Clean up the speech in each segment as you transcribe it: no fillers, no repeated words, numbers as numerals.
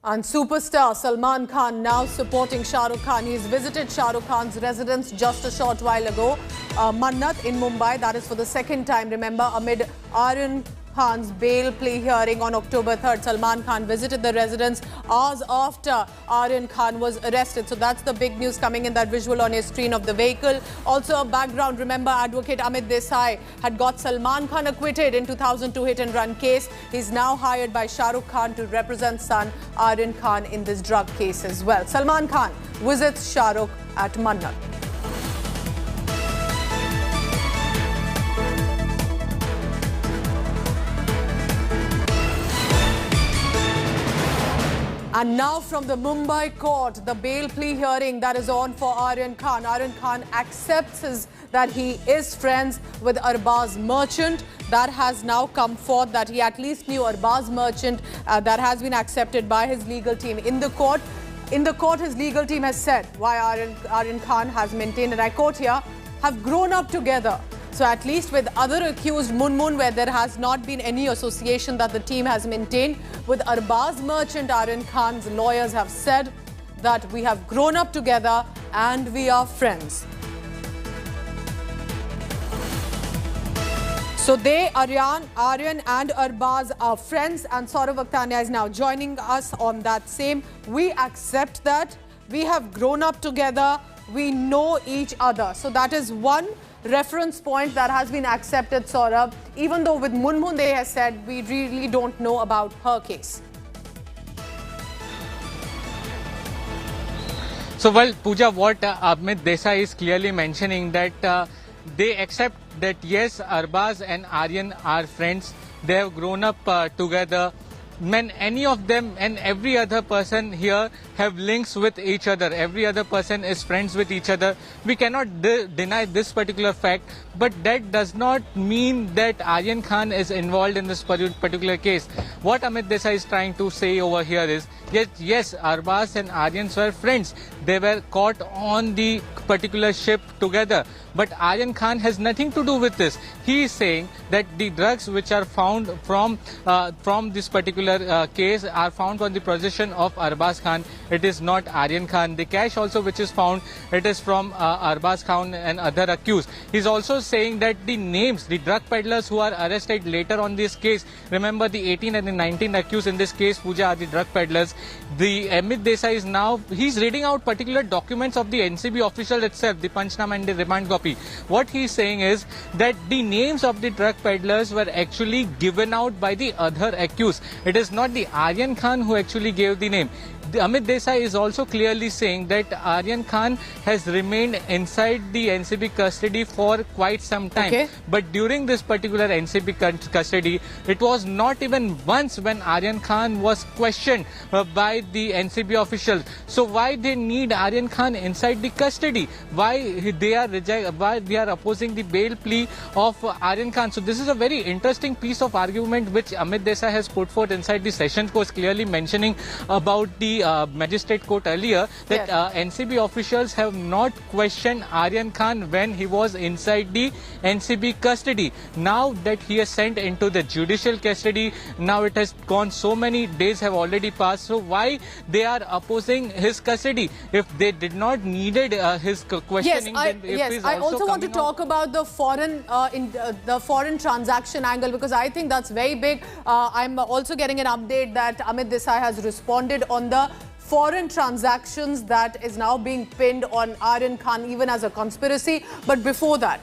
And superstar Salman Khan now supporting Shah Rukh Khan. He's visited Shah Rukh Khan's residence just a short while ago, Mannat in Mumbai. That is for the second time. Remember, amid Aryan Khan's bail plea hearing on October 3rd, Salman Khan visited the residence hours after Aryan Khan was arrested. So that's the big news coming in, that visual on your screen of the vehicle. Also a background, remember, advocate Amit Desai had got Salman Khan acquitted in 2002 hit-and-run case. He's now hired by Shah Rukh Khan to represent son Aryan Khan in this drug case as well. Salman Khan visits Shah Rukh at Mannat. And now from the Mumbai court, the bail plea hearing that is on for Aryan Khan. Aryan Khan accepts that he is friends with Arbaz Merchant. That has now come forth that he at least knew Arbaz Merchant. That has been accepted by his legal team in the court. In the court, his legal team has said why Aryan Khan has maintained, and I quote here, have grown up together. So at least with other accused, Munmun, where there has not been any association that the team has maintained, with Arbaz Merchant, Aryan Khan's lawyers have said that we have grown up together and we are friends. So Aryan and Arbaz are friends, and Saurav Akhtania is now joining us on that same. We accept that we have grown up together, we know each other. So that is one reference point that has been accepted, Saurabh, even though with Munmun they have said we really don't know about her case. So, well, Pooja, what Amit Desai is clearly mentioning that they accept that yes, Arbaz and Aryan are friends. They have grown up together. When any of them and every other person here have links with each other, every other person is friends with each other, we cannot deny this particular fact, but that does not mean that Aryan Khan is involved in this particular case. What Amit Desai is trying to say over here is, yes, Arbaz and Aryan were friends. They were caught on the particular ship together. But Aryan Khan has nothing to do with this. He is saying that the drugs which are found from this particular case are found on the possession of Arbaz Khan. It is not Aryan Khan. The cash also which is found, it is from Arbaz Khan and other accused. He is also saying that the names, the drug peddlers who are arrested later on this case, remember the 18 and the 19 accused in this case, Pooja, are the drug peddlers. The Amit Desai is now, he's reading out particular documents of the NCB official itself, the Panchnama and the remand copy. What he's saying is that the names of the drug peddlers were actually given out by the other accused. It is not the Aryan Khan who actually gave the name. Amit Desai is also clearly saying that Aryan Khan has remained inside the NCB custody for quite some time. Okay. But during this particular NCB custody, it was not even once when Aryan Khan was questioned by the NCB officials. So why they need Aryan Khan inside the custody? Why they are opposing the bail plea of Aryan Khan? So this is a very interesting piece of argument which Amit Desai has put forth inside the Sessions Court, clearly mentioning about the magistrate court earlier that NCB officials have not questioned Aryan Khan when he was inside the NCB custody. Now that he is sent into the judicial custody, now it has gone, so many days have already passed. So why they are opposing his custody if they did not needed his questioning? Yes, I also want to talk about the foreign transaction angle, because I think that's very big. I'm also getting an update that Amit Desai has responded on the foreign transactions that is now being pinned on Aryan Khan even as a conspiracy. But before that,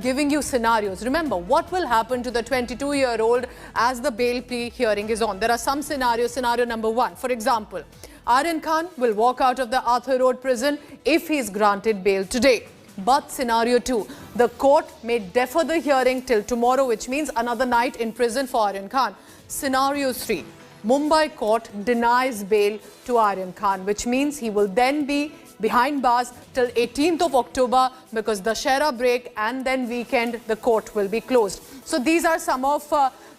giving you scenarios. Remember, what will happen to the 22-year-old as the bail plea hearing is on? There are some scenarios. Scenario number one, for example, Aryan Khan will walk out of the Arthur Road prison if he is granted bail today. But scenario two, the court may defer the hearing till tomorrow, which means another night in prison for Aryan Khan. Scenario three, Mumbai court denies bail to Aryan Khan, which means he will then be behind bars till 18th of October because the Dussehra break and then weekend the court will be closed. So these are some of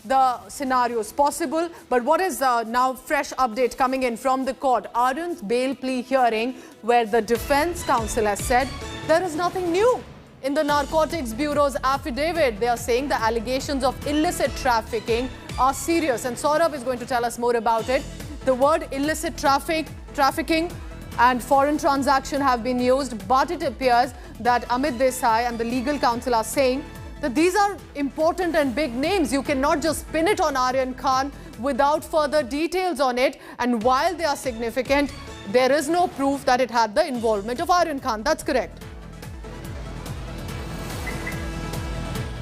the scenarios possible. But what is now fresh update coming in from the court? Aryan's bail plea hearing, where the defense counsel has said there is nothing new. In the Narcotics Bureau's affidavit, they are saying the allegations of illicit trafficking are serious. And Saurabh is going to tell us more about it. The word illicit trafficking and foreign transaction have been used, but it appears that Amit Desai and the legal counsel are saying that these are important and big names. You cannot just pin it on Aryan Khan without further details on it. And while they are significant, there is no proof that it had the involvement of Aryan Khan. That's correct.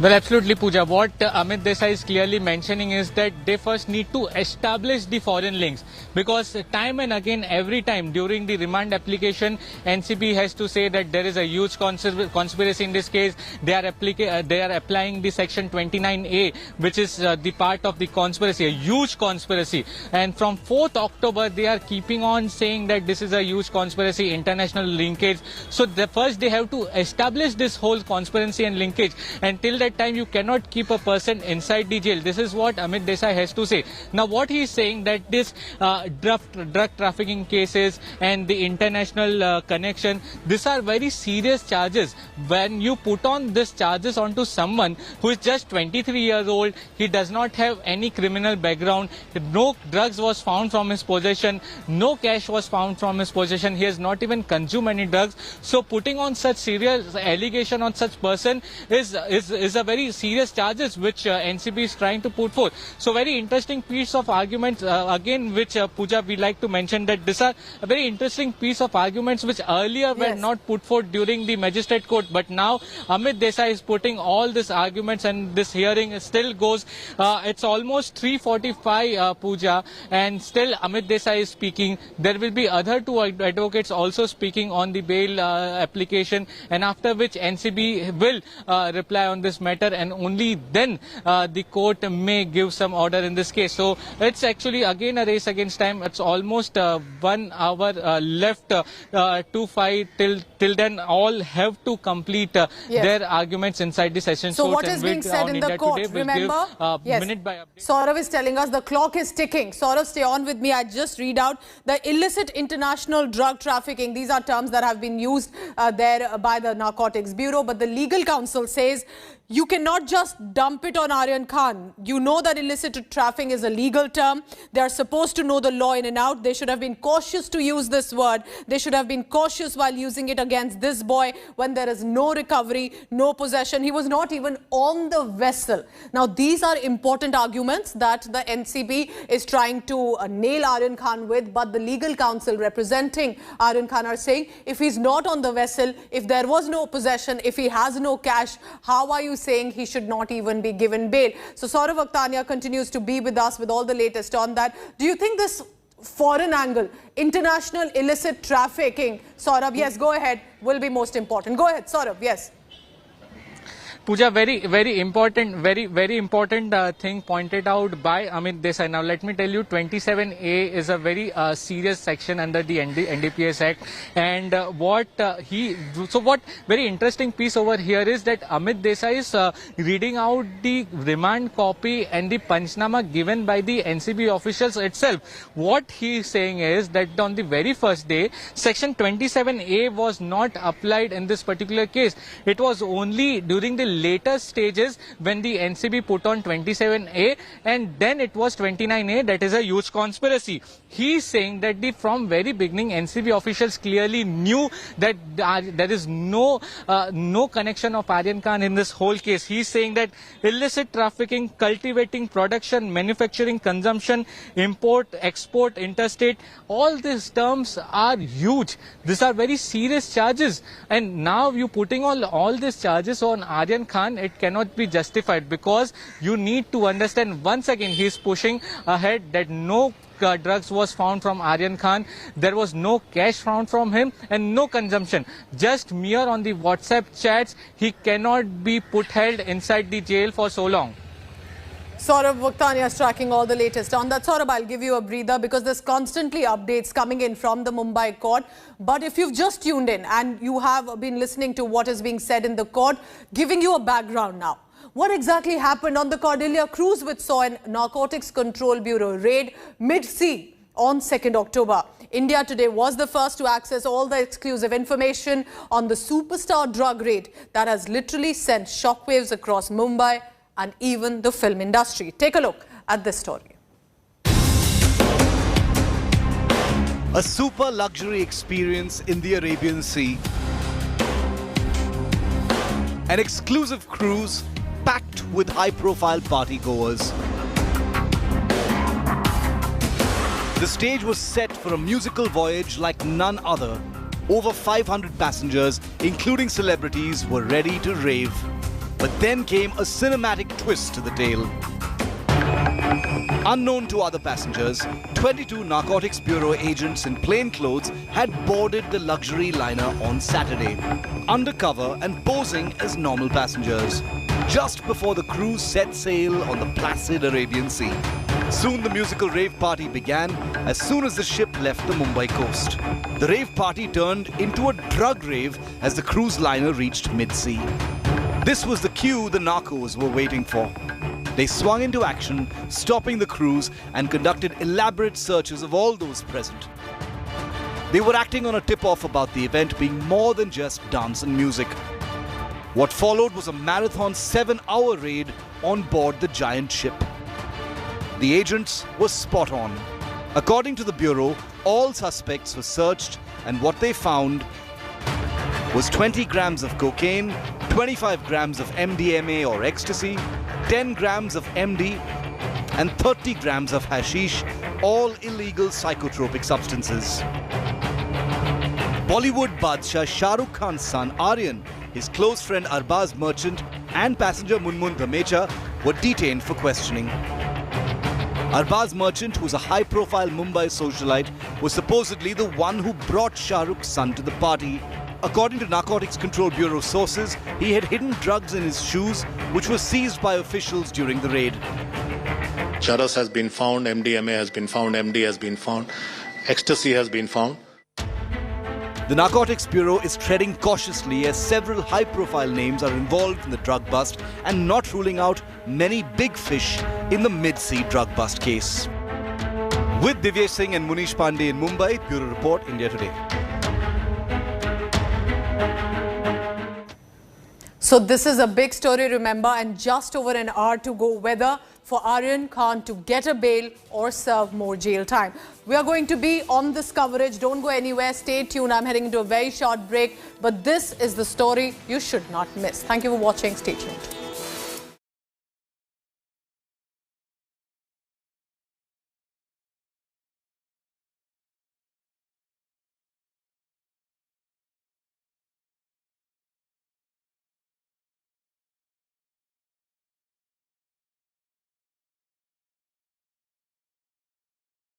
Well, absolutely, Pooja. What Amit Desai is clearly mentioning is that they first need to establish the foreign links, because time and again, every time during the remand application, NCB has to say that there is a huge conspiracy in this case. They are applying the section 29A, which is the part of the conspiracy, a huge conspiracy. And from 4th October, they are keeping on saying that this is a huge conspiracy, international linkage. So first they have to establish this whole conspiracy and linkage. Until that time, you cannot keep a person inside the jail. This is what Amit Desai has to say. Now, what he is saying that this drug trafficking cases and the international connection, these are very serious charges. When you put on these charges onto someone who is just 23 years old, he does not have any criminal background, no drugs was found from his possession, no cash was found from his possession, he has not even consumed any drugs. So putting on such serious allegation on such person is a very serious charges which NCB is trying to put forth. So very interesting piece of arguments again, which Pooja, we like to mention that these are a very interesting piece of arguments which earlier were not put forth during the magistrate court, but now Amit Desai is putting all these arguments, and this hearing still goes. It's almost 3:45, Pooja, and still Amit Desai is speaking. There will be other two advocates also speaking on the bail application, and after which NCB will reply on this matter, and only then the court may give some order in this case. So it's actually again a race against time. It's almost 1 hour left to fight. Till then, all have to complete their arguments inside the session. So what is being said in the court? Remember, minute by update. Saurav is telling us the clock is ticking. Saurav, stay on with me. I just read out the illicit international drug trafficking. These are terms that have been used there by the Narcotics Bureau, but the legal counsel says you cannot just dump it on Aryan Khan. You know that illicit trafficking is a legal term. They are supposed to know the law in and out. They should have been cautious to use this word. They should have been cautious while using it against this boy when there is no recovery, no possession. He was not even on the vessel. Now, these are important arguments that the NCB is trying to nail Aryan Khan with, but the legal counsel representing Aryan Khan are saying if he's not on the vessel, if there was no possession, if he has no cash, how are you saying he should not even be given bail? So Saurav Vakhtania continues to be with us with all the latest on that. Do you think this foreign angle, international illicit trafficking, Saurav, yes, go ahead, will be most important? Go ahead, Saurav, yes. Pooja, very important thing pointed out by Amit Desai. Now, let me tell you, 27A is a very serious section under the NDPS Act. And what very interesting piece over here is that Amit Desai is reading out the remand copy and the Panchnama given by the NCB officials itself. What he is saying is that on the very first day, section 27A was not applied in this particular case. It was only during the later stages when the NCB put on 27A, and then it was 29A, that is a huge conspiracy. He is saying that from very beginning NCB officials clearly knew that there is no connection of Aryan Khan in this whole case. He is saying that illicit trafficking, cultivating, production, manufacturing, consumption, import, export, interstate, all these terms are huge. These are very serious charges, and now you putting all these charges on Aryan Khan, it cannot be justified, because you need to understand, once again he is pushing ahead that no drugs was found from Aryan Khan, there was no cash found from him, and no consumption. Just mere on the WhatsApp chats, he cannot be held inside the jail for so long. Saurav Vakhtania is tracking all the latest on that. Saurav, I'll give you a breather because there's constantly updates coming in from the Mumbai court. But if you've just tuned in and you have been listening to what is being said in the court, giving you a background now. What exactly happened on the Cordelia cruise which saw a Narcotics Control Bureau raid mid-sea on 2nd October? India today was the first to access all the exclusive information on the superstar drug raid that has literally sent shockwaves across Mumbai and even the film industry. Take a look at this story. A super luxury experience in the Arabian Sea. An exclusive cruise packed with high-profile partygoers. The stage was set for a musical voyage like none other. Over 500 passengers, including celebrities, were ready to rave. But then came a cinematic twist to the tale. Unknown to other passengers, 22 Narcotics Bureau agents in plain clothes had boarded the luxury liner on Saturday, undercover and posing as normal passengers, just before the cruise set sail on the placid Arabian Sea. Soon the musical rave party began as soon as the ship left the Mumbai coast. The rave party turned into a drug rave as the cruise liner reached mid-sea. This was the cue the narcos were waiting for. They swung into action, stopping the cruise and conducted elaborate searches of all those present. They were acting on a tip-off about the event being more than just dance and music. What followed was a marathon 7-hour raid on board the giant ship. The agents were spot on. According to the Bureau, all suspects were searched and what they found was 20 grams of cocaine, 25 grams of MDMA or ecstasy, 10 grams of MD and 30 grams of hashish, all illegal psychotropic substances. Bollywood Badshah Shah Rukh Khan's son Aryan, his close friend Arbaz Merchant and passenger Munmun Dhamecha were detained for questioning. Arbaz Merchant, who's a high-profile Mumbai socialite, was supposedly the one who brought Shah Rukh's son to the party. According to Narcotics Control Bureau sources, he had hidden drugs in his shoes, which were seized by officials during the raid. Charas has been found, MDMA has been found, MD has been found, ecstasy has been found. The Narcotics Bureau is treading cautiously as several high-profile names are involved in the drug bust and not ruling out many big fish in the mid-sea drug bust case. With Divyesh Singh and Munish Pandey in Mumbai, Bureau Report, India Today. So this is a big story, remember, and just over an hour to go whether for Aryan Khan to get a bail or serve more jail time. We are going to be on this coverage. Don't go anywhere. Stay tuned. I'm heading into a very short break. But this is the story you should not miss. Thank you for watching. Stay tuned.